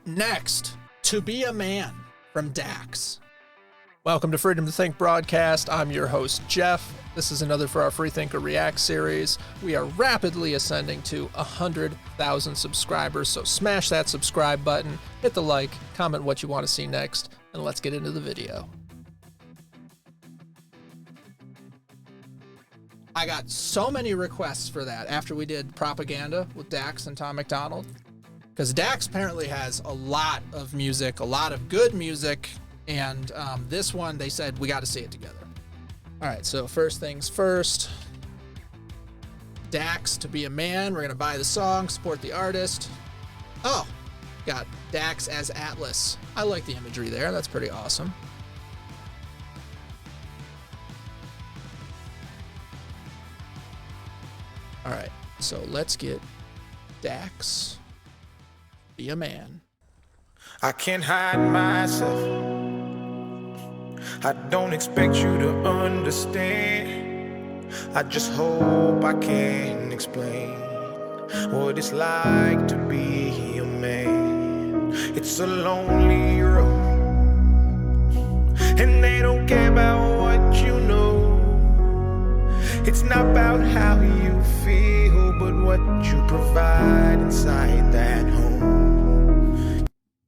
next, To Be a Man from DAX. Welcome to Freedom to Think broadcast. I'm your host, Jeff. This is another for our Freethinker React series. We are rapidly ascending to 100,000 subscribers, so smash that subscribe button, hit the like, comment what you want to see next, and let's get into the video. I got so many requests for that after we did Propaganda with DAX and Tom McDonald, because DAX apparently has a lot of music, a lot of good music, and this one, they said, we got to see it together. All right, so first things first, DAX, To Be a Man. We're going to buy the song, support the artist. Oh, got DAX as Atlas. I like the imagery there. That's pretty awesome. All right, so let's get DAX, Be a Man. I can't hide myself. I don't expect you to understand. I just hope I can explain what it's like to be a man. It's a lonely road, and they don't care about what you know. It's not about how you feel, but what you provide inside that home.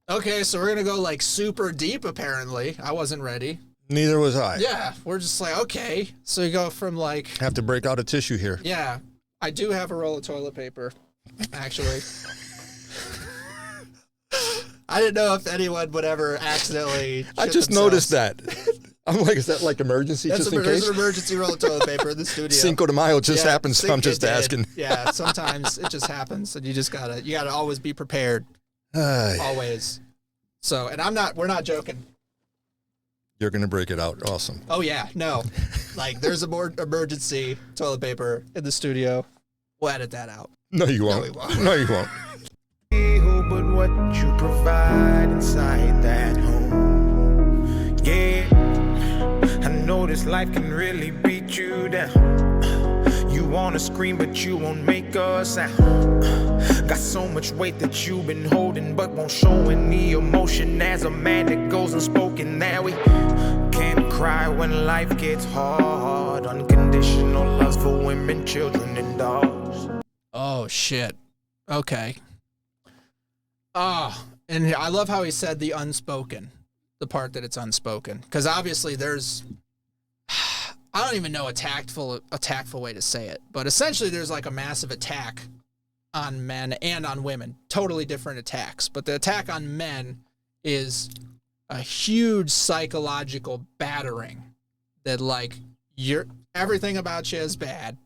Okay, so we're gonna go like super deep apparently. I wasn't ready. Neither was I. Yeah, we're just like, okay. So you go from like... Have to break out a tissue here. Yeah, I do have a roll of toilet paper, actually. I didn't know if anyone would ever accidentally I just noticed that. I'm like, is that like emergency just in case? There's an emergency roll of toilet paper in the studio. Cinco de Mayo just happens, so I'm just asking. Yeah, sometimes it just happens, and you gotta always be prepared. Always. So, and we're not joking. You're going to break it out. Awesome. Oh, yeah. No. Like, there's a more emergency toilet paper in the studio. We'll edit that out. No, you won't. No, we won't. No, you won't. But what you provide inside that home. Yeah, I know this life can really beat you down. You wanna scream, but you won't make a sound. Got so much weight that you've been holding, but won't show any emotion. As a man that goes unspoken, that we can't cry when life gets hard. Unconditional love for women, children, and dogs. Oh, shit. Okay. Oh, and I love how he said the unspoken, the part that it's unspoken. Because obviously there's... I don't even know a tactful way to say it, but essentially there's like a massive attack on men and on women. Totally different attacks. But the attack on men is a huge psychological battering that like everything about you is bad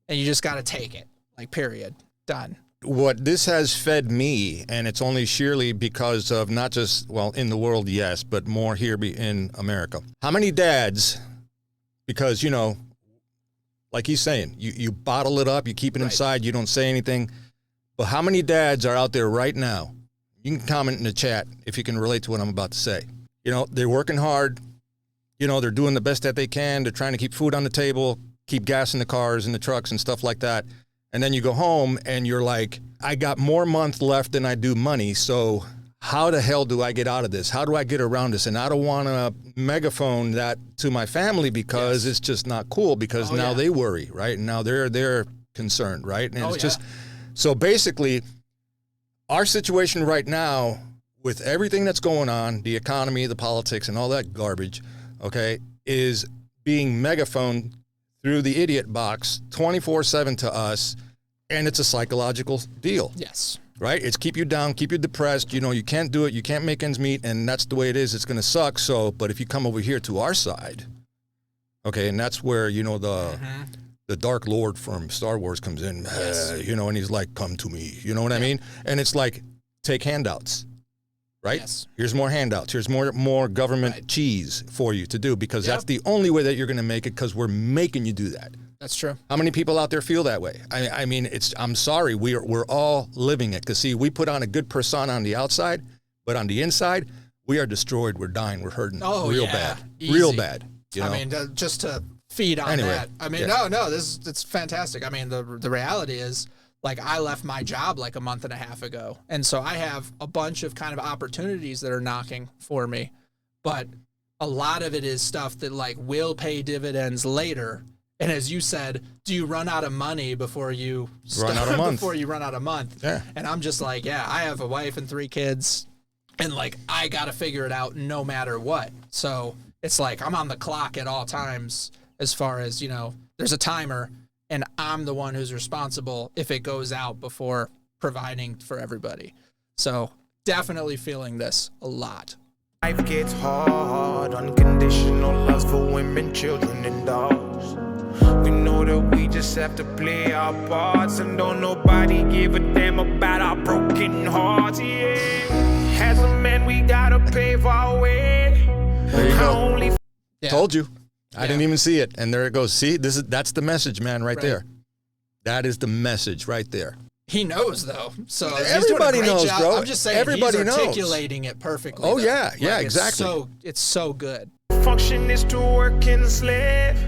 and you just got to take it. Like, period. Done. What this has fed me, and it's only sheerly because of not just, well, in the world, yes, but more here in America. How many dads, because, you know, like he's saying, you bottle it up, you keep it inside, you don't say anything. But how many dads are out there right now? You can comment in the chat if you can relate to what I'm about to say. You know, they're working hard. You know, they're doing the best that they can. They're trying to keep food on the table, keep gas in the cars and the trucks and stuff like that. And then you go home and you're like, I got more month left than I do money. So how the hell do I get out of this? How do I get around this? And I don't want to megaphone that to my family because it's just not cool, because now they worry, right? And now they're concerned, right? And it's just, so basically our situation right now with everything that's going on, the economy, the politics and all that garbage, okay, is being megaphoned through the idiot box 24/7 to us. And it's a psychological deal. Yes. Right? It's keep you down, keep you depressed. You know, you can't do it. You can't make ends meet. And that's the way it is. It's going to suck. So, but if you come over here to our side, okay, and that's where, you know, the Dark Lord from Star Wars comes in, you know, and he's like, come to me. You know what I mean? And it's like, take handouts, right? Yes. Here's more handouts. Here's more government cheese for you to do, because that's the only way that you're going to make it, because we're making you do that. That's true. How many people out there feel that way? I mean, I'm sorry, we're all living it. Because, see, we put on a good persona on the outside, but on the inside, we are destroyed. We're dying. We're hurting real bad. Easy. Real bad. You know? I mean, just to feed on that. I mean, no, it's fantastic. I mean, the reality is Like, I left my job like a month and a half ago. And so I have a bunch of kind of opportunities that are knocking for me. But a lot of it is stuff that like will pay dividends later. And as you said, do you run out of money before you run out of month? Before you run out of month? Yeah. And I'm just like, yeah, I have a wife and 3 kids, and like I got to figure it out no matter what. So it's like I'm on the clock at all times as far as, you know, there's a timer, and I'm the one who's responsible if it goes out before providing for everybody. So definitely feeling this a lot. Life gets hard, unconditional loves for women, children, and dogs. We know that we just have to play our parts, and don't nobody give a damn about our broken hearts. Yeah, as a man, we gotta pave our way. There you go. Yeah. Told you. I didn't even see it. And there it goes. See, that's the message, man, right there. That is the message right there. He knows, though. So everybody knows, job. bro. I'm just saying, everybody he's knows. articulating it perfectly. Oh, though. yeah. Yeah, Like, exactly. It's so good. Function is to work and slave.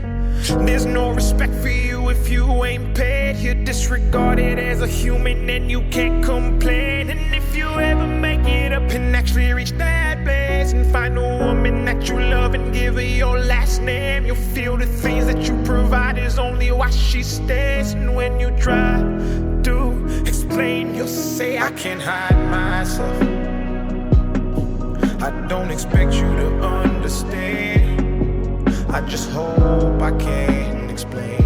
There's no respect for you if you ain't paid. You're disregarded as a human and you can't complain. And if you ever make it up and actually reach that place and find a woman that you love and give her your last name, you'll feel the things that you provide is only why she stays. And when you try to explain, you'll say, I can't hide myself. I don't expect you to understand. I just hope I can explain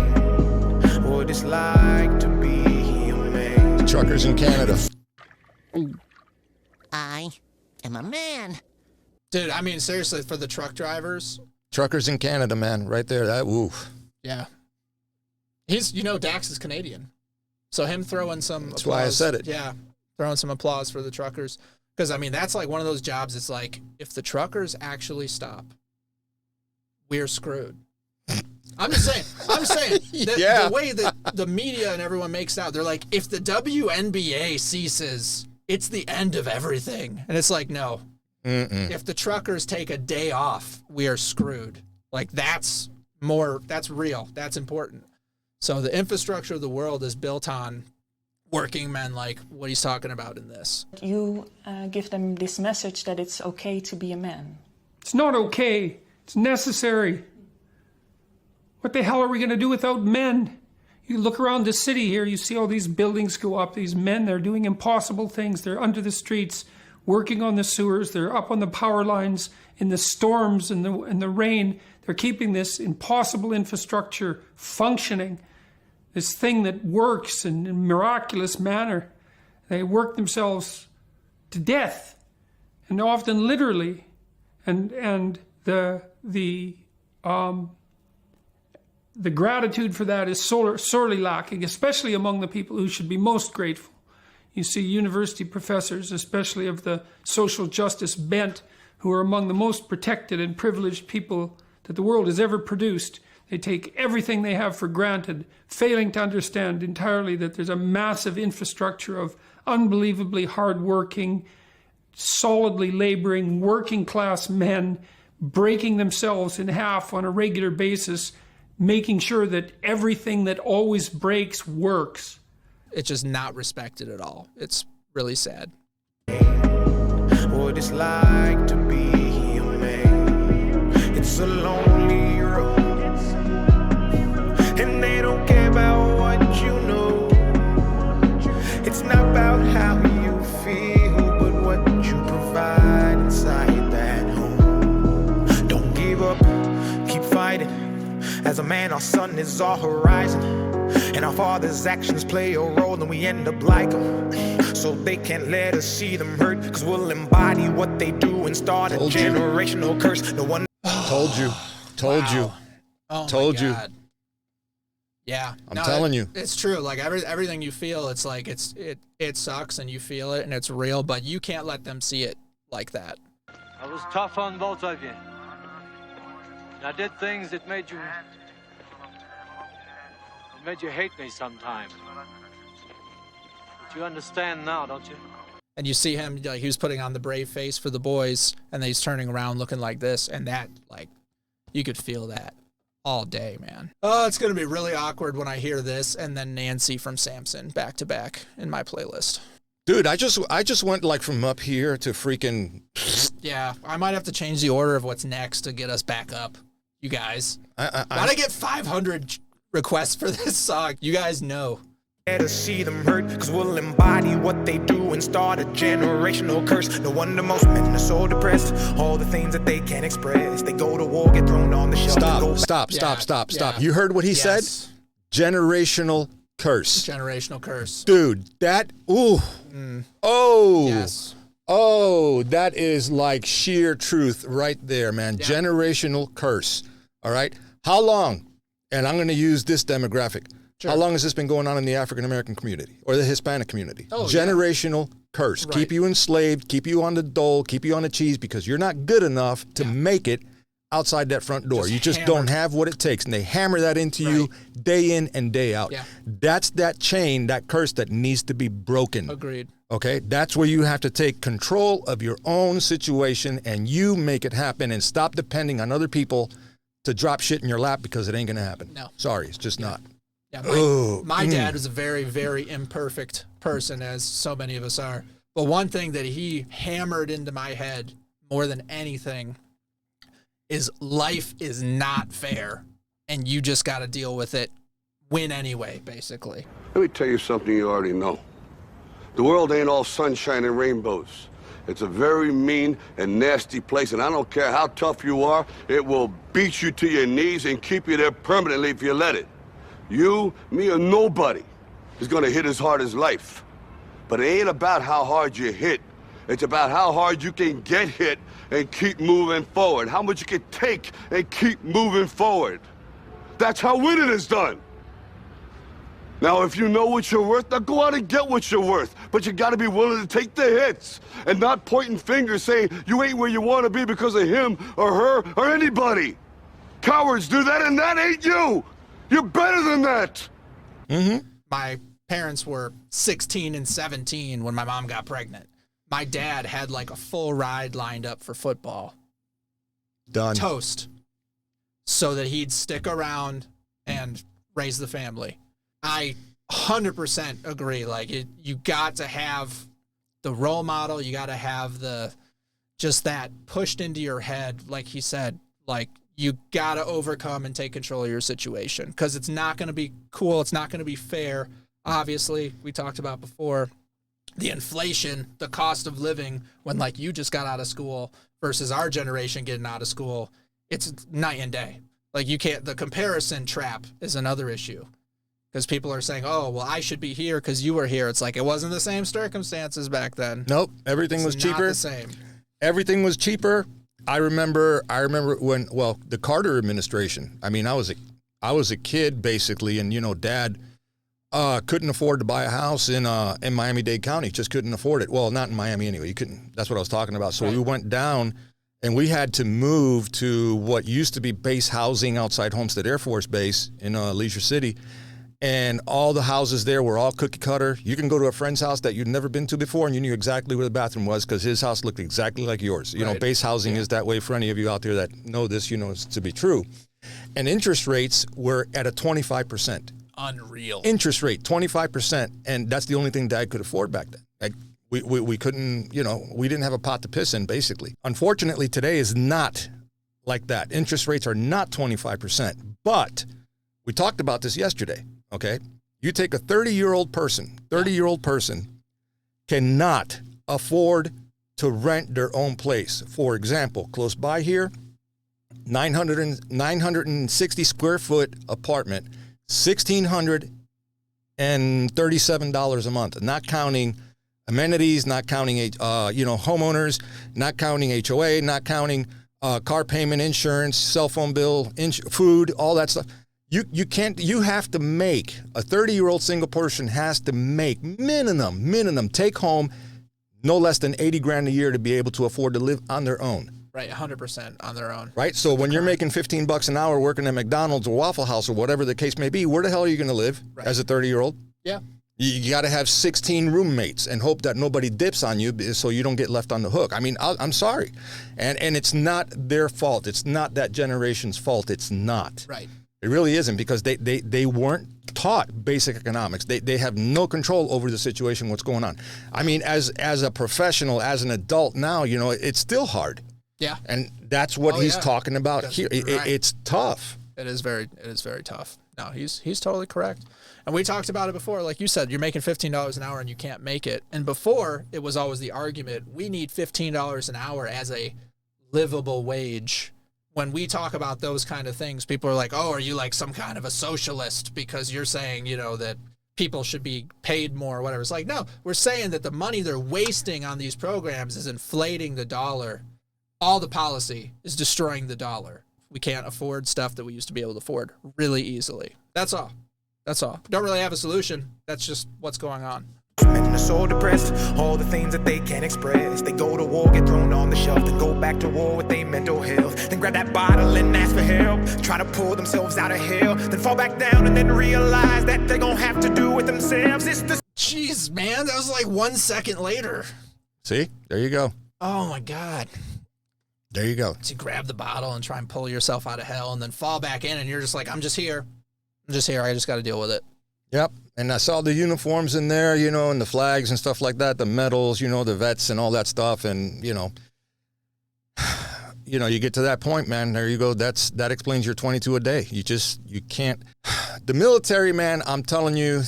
what it's like to be a man. Truckers in Canada. I am a man. Dude, I mean, seriously, for the truck drivers. Truckers in Canada, man, right there. That oof. Yeah. He's, you know, DAX is Canadian. So him throwing some That's applause. why I said it. Yeah. Throwing some applause for the truckers. Because, I mean, that's like one of those jobs. It's like, if the truckers actually stop, we're screwed. I'm just saying. The way that the media and everyone makes out, they're like, if the WNBA ceases, it's the end of everything. And it's like, no. If the truckers take a day off, we are screwed. Like, that's real. That's important. So the infrastructure of the world is built on working men like what he's talking about in this. You give them this message that it's okay to be a man. It's not okay. It's necessary. What the hell are we going to do without men? You look around the city here, you see all these buildings go up. These men, they're doing impossible things. They're under the streets, working on the sewers. They're up on the power lines in the storms and the rain. They're keeping this impossible infrastructure functioning. This thing that works in a miraculous manner. They work themselves to death, and often literally, and the gratitude for that is sorely lacking, especially among the people who should be most grateful. You see university professors, especially of the social justice bent, who are among the most protected and privileged people that the world has ever produced. They take everything they have for granted, failing to understand entirely that there's a massive infrastructure of unbelievably hardworking, solidly laboring, working class men breaking themselves in half on a regular basis, making sure that everything that always breaks works. It's just not respected at all. It's really sad. What it's like to be a man. It's a lonely road. And they don't care about what you know. It's not about how you feel, but what you provide inside that home. Don't give up, keep fighting. As a man, our sun is our horizon, and our father's actions play a role, and we end up like them. So they can't let us see them hurt, because we'll embody what they do and start a generational curse. No one Told you. Oh Told my you. God. Yeah, I'm telling you. It's true. Like everything you feel, it's like it sucks and you feel it and it's real, but you can't let them see it like that. I was tough on both of you. I did things that made you hate me sometimes. But you understand now, don't you? And you see him, like, he was putting on the brave face for the boys, and then he's turning around looking like this, and that, like, you could feel that all day, man. Oh, it's going to be really awkward when I hear this and then Nancy from Samson back to back in my playlist. Dude, I just went like from up here to freaking. Yeah, I might have to change the order of what's next to get us back up, you guys. Why'd I get 500 requests for this song? You guys know. To see them hurt, cause we'll embody what they do and start a generational curse. No wonder most men are so depressed. All the things that they can't express. They go to war, get thrown on the shelf. Stop. You heard what he said? Generational curse. Generational curse. Dude, that, oh. Yes. Oh, that is like sheer truth right there, man. Yeah. Generational curse. All right. How long? And I'm going to use this demographic. Sure. How long has this been going on in the African-American community or the Hispanic community? Oh, generational curse. Right. Keep you enslaved, keep you on the dole, keep you on the cheese because you're not good enough to make it outside that front door. You just don't have what it takes. And they hammer that into you day in and day out. Yeah. That's that chain, that curse that needs to be broken. Agreed. Okay? That's where you have to take control of your own situation and you make it happen and stop depending on other people to drop shit in your lap because it ain't going to happen. No. Sorry, it's just not. Yeah, my dad was a very, very imperfect person, as so many of us are. But one thing that he hammered into my head more than anything is life is not fair, and you just got to deal with it, win anyway, basically. Let me tell you something you already know. The world ain't all sunshine and rainbows. It's a very mean and nasty place, and I don't care how tough you are, it will beat you to your knees and keep you there permanently if you let it. You, me, or nobody is gonna hit as hard as life. But it ain't about how hard you hit. It's about how hard you can get hit and keep moving forward. How much you can take and keep moving forward. That's how winning is done. Now, if you know what you're worth, now go out and get what you're worth. But you gotta be willing to take the hits and not pointing fingers saying you ain't where you wanna be because of him or her or anybody. Cowards do that and that ain't you. You're better than that. Mm-hmm. My parents were 16 and 17 when my mom got pregnant. My dad had like a full ride lined up for football. Done. Toast. So that he'd stick around and raise the family. I 100% agree. Like, you got to have the role model. You got to have just that pushed into your head. Like he said, like, you got to overcome and take control of your situation because it's not going to be cool. It's not going to be fair. Obviously, we talked about before the inflation, the cost of living when like you just got out of school versus our generation getting out of school. It's night and day. Like the comparison trap is another issue because people are saying, oh, well, I should be here because you were here. It's like, it wasn't the same circumstances back then. Nope. Everything was cheaper. Not the same. Everything was cheaper. I remember when, the Carter administration, I mean, I was a kid basically, and, you know, Dad couldn't afford to buy a house in Miami-Dade County, just couldn't afford it. Well, not in Miami anyway. You couldn't, that's what I was talking about. So we went down and we had to move to what used to be base housing outside Homestead Air Force Base in Leisure City. And all the houses there were all cookie cutter. You can go to a friend's house that you'd never been to before, and you knew exactly where the bathroom was because his house looked exactly like yours. You know, base housing is that way for any of you out there that know this, you know it's to be true. And interest rates were at a 25%. Unreal. Interest rate, 25%. And that's the only thing Dad could afford back then. Like, we couldn't, you know, we didn't have a pot to piss in, basically. Unfortunately, today is not like that. Interest rates are not 25%. But we talked about this yesterday. Okay, you take a 30-year-old person cannot afford to rent their own place. For example, close by here, 960 square foot apartment, $1,637 a month, not counting amenities, not counting homeowners, not counting HOA, not counting car payment, insurance, cell phone bill, food, all that stuff. You have to make, a 30-year-old single person has to make minimum take home no less than 80 grand a year to be able to afford to live on their own. Right, 100% on their own. Right? So when you're making $15 an hour working at McDonald's or Waffle House or whatever the case may be, where the hell are you going to live as a 30-year-old? Yeah. You got to have 16 roommates and hope that nobody dips on you so you don't get left on the hook. I mean, I'm sorry. And it's not their fault. It's not that generation's fault. It's not. Right. It really isn't, because they weren't taught basic economics. They have no control over the situation, what's going on. I mean, as a professional, as an adult now, you know, it's still hard. Yeah. And that's what he's talking about here. Right. It's tough. It is very tough. No, he's totally correct. And we talked about it before. Like you said, you're making $15 an hour and you can't make it. And before, it was always the argument, we need $15 an hour as a livable wage. When we talk about those kind of things, people are like, oh, are you like some kind of a socialist because you're saying, you know, that people should be paid more or whatever. It's like, no, we're saying that the money they're wasting on these programs is inflating the dollar. All the policy is destroying the dollar. We can't afford stuff that we used to be able to afford really easily. That's all. That's all. Don't really have a solution. That's just what's going on. Men are so depressed, all the things that they can't express. They go to war, get thrown on the shelf, then go back to war with their mental health. Then grab that bottle and ask for help, try to pull themselves out of hell, then fall back down and then realize that they're gonna have to do it themselves. It's the... Jeez, man, that was like 1 second later. See? There you go. Oh, my God. There you go. So you grab the bottle and try and pull yourself out of hell and then fall back in, and you're just like, I'm just here. I just got to deal with it. Yep. And I saw the uniforms in there, you know, and the flags and stuff like that, the medals, you know, the vets and all that stuff. And, you know, you get to that point, man, there you go. That explains your 22 a day. You can't. The military, man, I'm telling you,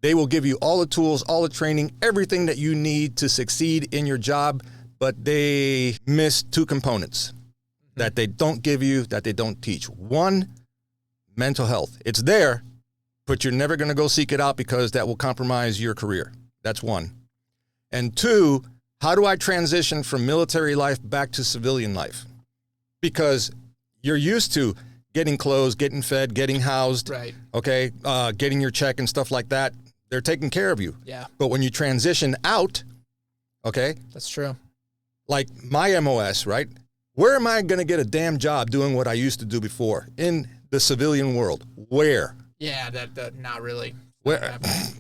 they will give you all the tools, all the training, everything that you need to succeed in your job. But they miss two components that they don't give you, that they don't teach. One, mental health. It's there, but you're never going to go seek it out because that will compromise your career. That's one. And two, how do I transition from military life back to civilian life? Because you're used to getting clothes, getting fed, getting housed, right? Okay, getting your check and stuff like that. They're taking care of you. Yeah. But when you transition out, okay? That's true. Like my MOS, right? Where am I going to get a damn job doing what I used to do before in the civilian world? Where? Yeah, that not really. Where?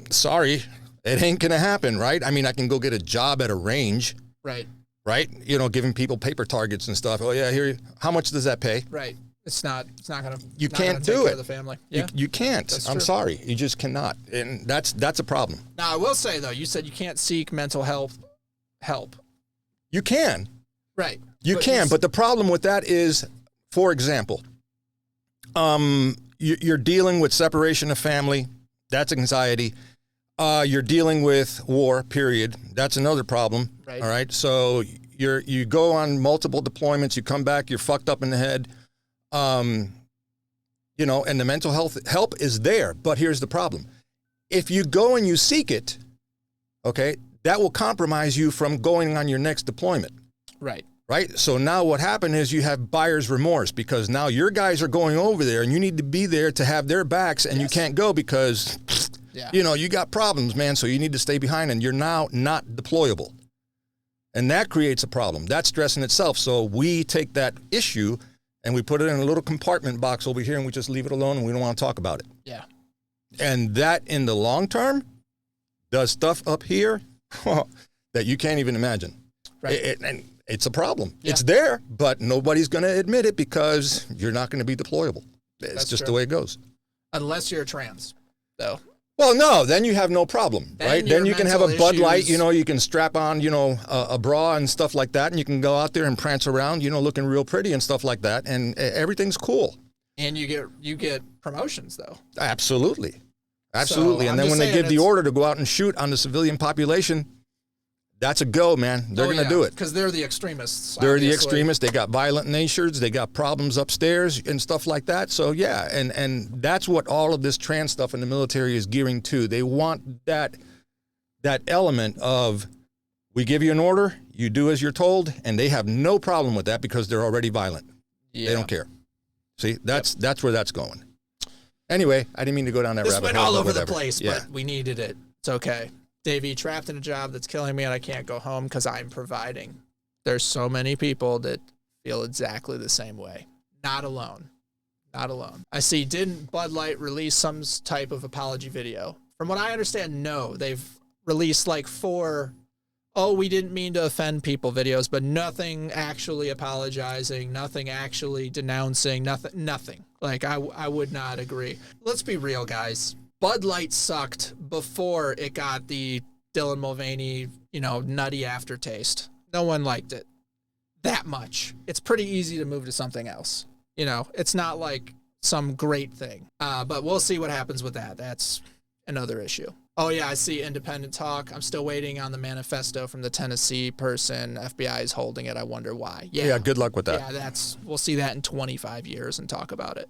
Sorry, it ain't going to happen, right? I mean, I can go get a job at a range. Right. Right? You know, giving people paper targets and stuff. Oh yeah, here. How much does that pay? Right. It's not going to. You can't do it. The family. Yeah. You can't. I'm sorry. You just cannot, and that's a problem. Now I will say though, you said you can't seek mental health help. You can. Right. You can, but the problem with that is, for example, you're dealing with separation of family. That's anxiety. You're dealing with war, period. That's another problem. Right. All right. So you go on multiple deployments. You come back. You're fucked up in the head. You know, and the mental health help is there. But here's the problem: if you go and you seek it, okay, that will compromise you from going on your next deployment. Right. Right. So now what happened is you have buyer's remorse because now your guys are going over there and you need to be there to have their backs, and you can't go because, you know, you got problems, man. So you need to stay behind, and you're now not deployable. And that creates a problem. That's stress in itself. So we take that issue and we put it in a little compartment box over here, and we just leave it alone, and we don't want to talk about it. Yeah. And that in the long term does stuff up here that you can't even imagine. Right. And it's a problem. Yeah. It's there, but nobody's going to admit it because you're not going to be deployable. It's That's just true. the way it goes. Unless you're a trans, though. Well, no, then you have no problem, Then right? your Then you can have a mental Bud Light, issues- you know, you can strap on, you know, a bra and stuff like that, and you can go out there and prance around, you know, looking real pretty and stuff like that, and everything's cool. And you get promotions, though. Absolutely. And I'm then just when they saying give the it's- order to go out and shoot on the civilian population, that's a go, man. They're going to do it. Because they're the extremists. They're the obviously. extremists. They got violent natures. They got problems upstairs and stuff like that. So, yeah, and that's what all of this trans stuff in the military is gearing to. They want that element of, we give you an order, you do as you're told, and they have no problem with that because they're already violent. Yeah. They don't care. See, that's where that's going. Anyway, I didn't mean to go down that This rabbit went hole. all but over the whatever. place, Yeah. but we needed it. It's okay. Davey, trapped in a job that's killing me and I can't go home because I'm providing. There's so many people that feel exactly the same way. Not alone. Not alone. I see, didn't Bud Light release some type of apology video? From what I understand, no. They've released like 4 oh, we didn't mean to offend people videos, but nothing actually apologizing, nothing actually denouncing, nothing. Like, I would not agree. Let's be real, guys. Bud Light sucked before it got the Dylan Mulvaney, you know, nutty aftertaste. No one liked it that much. It's pretty easy to move to something else. You know, it's not like some great thing. But we'll see what happens with that. That's another issue. Oh, yeah, I see independent talk. I'm still waiting on the manifesto from the Tennessee person. FBI is holding it. I wonder why. Yeah, good luck with that. Yeah, we'll see that in 25 years and talk about it.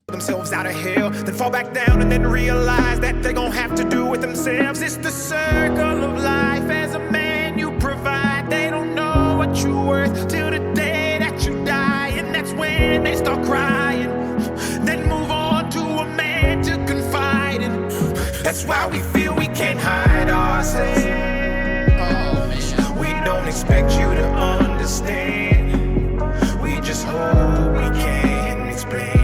Themselves out of hell, then fall back down and then realize that they're gonna have to do it themselves. It's the circle of life. As a man, you provide. They don't know what you're worth till the day that you die, and that's when they start crying. Then move on to a man to confide in. That's why we feel we can't hide ourselves. Oh, man. We don't expect you to understand. We just hope we can explain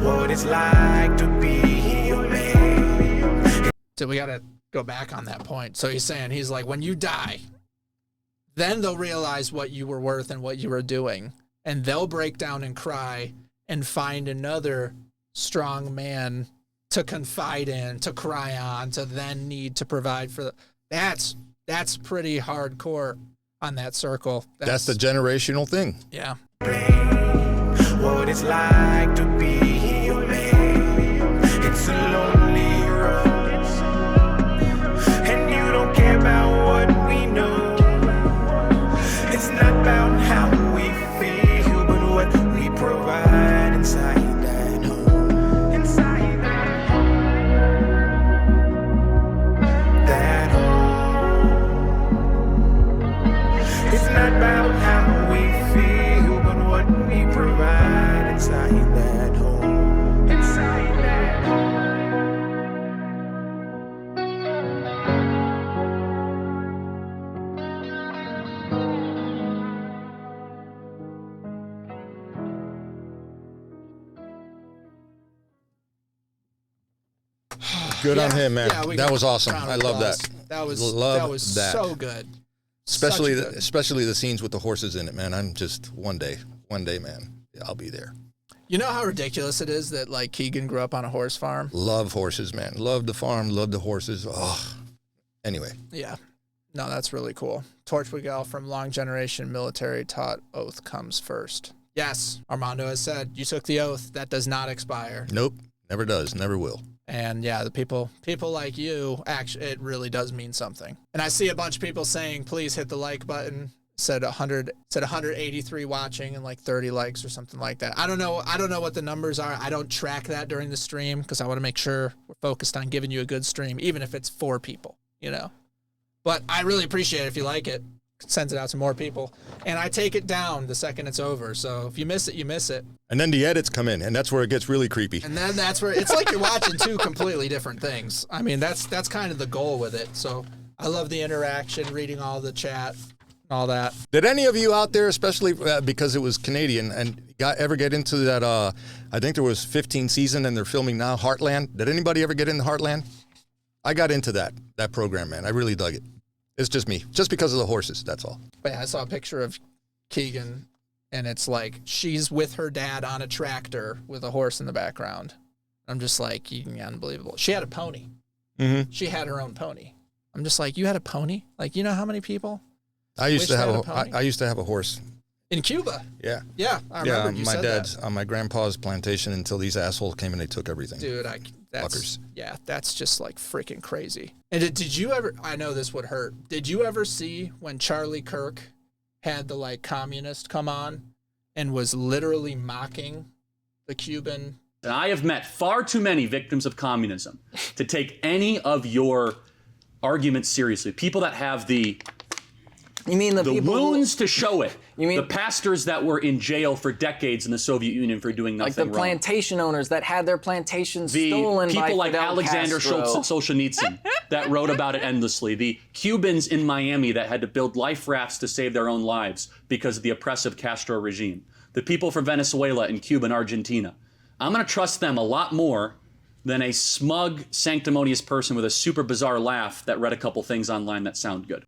what it's like to be a man. So we got to go back on that point. So he's like, when you die, then they'll realize what you were worth and what you were doing. And they'll break down and cry and find another strong man to confide in, to cry on, to then need to provide for. That's pretty hardcore on that circle. That's the generational thing. Yeah. What it's like to be a man. It's a lonely road, and you don't care about what we know. It's not about how we feel, but what we provide inside that home. Inside that home. It's not about how we feel, but what we provide inside that home. Inside that home. Good on him, man. Yeah, that was awesome. round of I love applause. that. That was that. so good. Especially Such a good- especially the scenes with the horses in it, man. I'm just one day, man. I'll be there. You know how ridiculous it is that like Keegan grew up on a horse farm? Love horses, man. Love the farm. Love the horses. Oh, anyway. Yeah. No, that's really cool. Torchwood Gal from Long Generation Military taught oath comes first. Yes, Armando has said, you took the oath. That does not expire. Nope. Never does. Never will. And yeah, the people like you, actually, it really does mean something. And I see a bunch of people saying, please hit the like button. Said 183 watching and like 30 likes or something like that. I don't know what the numbers are. I don't track that during the stream because I want to make sure we're focused on giving you a good stream, even if it's 4 people, you know. But I really appreciate it if you like it. Sends it out to more people. And I take it down the second it's over. So if you miss it, you miss it. And then the edits come in, and that's where it gets really creepy. And then that's where it's like you're watching 2 completely different things. I mean, that's kind of the goal with it. So I love the interaction, reading all the chat, all that. Did any of you out there, especially because it was Canadian, and ever get into that, I think there was 15 season and they're filming now, Heartland? Did anybody ever get into Heartland? I got into that program, man. I really dug it. It's just me. Just because of the horses, that's all. But yeah, I saw a picture of Keegan, and it's like she's with her dad on a tractor with a horse in the background. I'm just like, Keegan, unbelievable. She had a pony. Mm-hmm. She had her own pony. I'm just like, you had a pony? Like, you know how many people? I used wish to they have had a pony? I used to have a horse. In Cuba? Yeah. Yeah, I remember you my said dad's that. on my grandpa's plantation until these assholes came and they took everything. Dude, Fuckers. that's just like freaking crazy. And did you ever, I know this would hurt, did you ever see when Charlie Kirk had the like communist come on and was literally mocking the Cuban? And I have met far too many victims of communism to take any of your arguments seriously. People that have the You mean the people wounds to show it. You mean the pastors that were in jail for decades in the Soviet Union for doing nothing like the wrong. plantation owners that had their plantations The stolen by people like Fidel Alexander Castro. Solzhenitsyn that wrote about it endlessly. The Cubans in Miami that had to build life rafts to save their own lives because of the oppressive Castro regime. The people from Venezuela and Cuba and Argentina. I'm going to trust them a lot more than a smug, sanctimonious person with a super bizarre laugh that read a couple things online that sound good.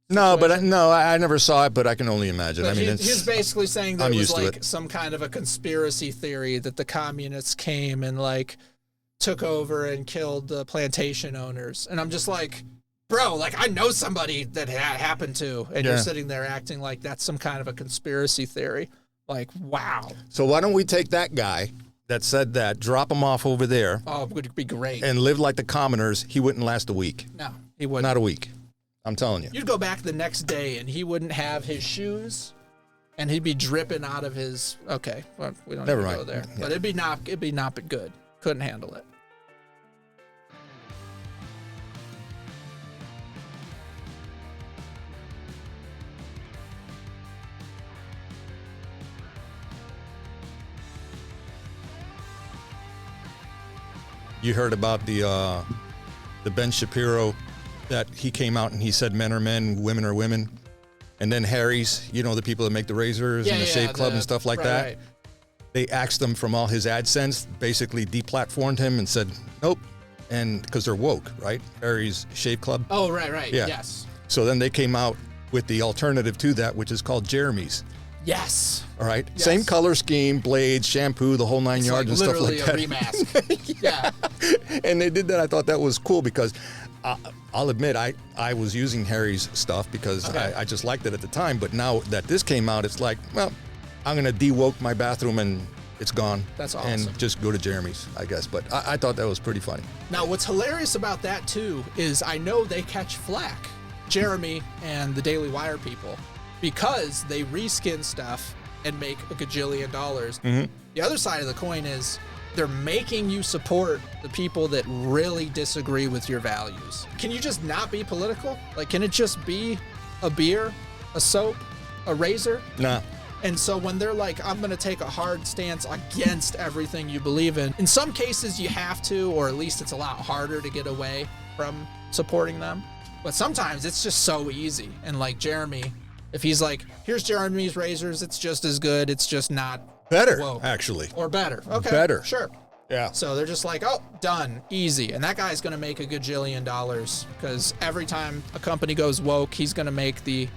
No, but I never saw it, but I can only imagine. But I mean, he's basically saying that I'm it was used to like it. some kind of a conspiracy theory that the communists came and like took over and killed the plantation owners. And I'm just like, bro, like I know somebody that happened to, and you're sitting there acting like that's some kind of a conspiracy theory. Like, wow. So why don't we take that guy that said that, drop him off over there. Oh, it would be great. And live like the commoners. He wouldn't last a week. No, he wouldn't. Not a week. I'm telling you. You'd go back the next day and he wouldn't have his shoes and he'd be dripping out of his, okay, well, we don't Never need to mind. go there. Yeah. But it'd be not good. Couldn't handle it. You heard about the Ben Shapiro, that he came out and he said men are men, women are women. And then Harry's, you know, the people that make the razors and the Shave Club and stuff like that. Right. They axed him from all his AdSense, basically deplatformed him and said, nope. And because they're woke, right? Harry's Shave Club. Oh, right. Yeah. Yes. So then they came out with the alternative to that, which is called Jeremy's. Yes. All right. Yes. Same color scheme, blades, shampoo, the whole nine It's yards like and stuff like that. literally a remask. Yeah. And they did that. I thought that was cool because I'll admit I was using Harry's stuff because I just liked it at the time. But now that this came out, it's like, well, I'm going to de-woke my bathroom and it's gone. That's awesome. And just go to Jeremy's, I guess. But I thought that was pretty funny. Now, what's hilarious about that, too, is I know they catch flack, Jeremy and the Daily Wire people, because they reskin stuff and make a gajillion dollars. Mm-hmm. The other side of the coin is they're making you support the people that really disagree with your values. Can you just not be political? Like, can it just be a beer, a soap, a razor? Nah. And so when they're like, I'm going to take a hard stance against everything you believe in some cases you have to, or at least it's a lot harder to get away from supporting them. But sometimes it's just so easy. And like Jeremy, if he's like, here's Jeremy's razors, it's just as good, it's just not Better, woke. actually. Or better. Okay. Better. Sure. Yeah. So they're just like, oh, done, easy. And that guy's going to make a gajillion dollars because every time a company goes woke, he's going to make the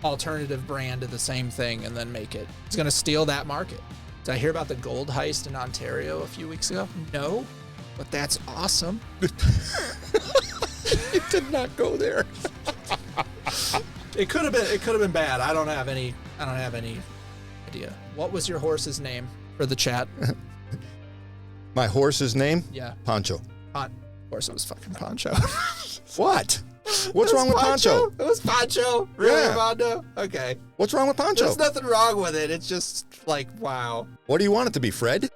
alternative brand of the same thing and then make it. He's going to steal that market. Did I hear about the gold heist in Ontario a few weeks ago? No, but that's awesome. You did not go there. It could have been bad. I don't have any idea. What was your horse's name for the chat? My horse's name? Yeah. Pancho. Of course it was fucking Poncho. What? What's wrong with Pancho? It was Poncho. Really, Yeah. Armando? Okay. What's wrong with Pancho? There's nothing wrong with it. It's just like, wow. What do you want it to be, Fred?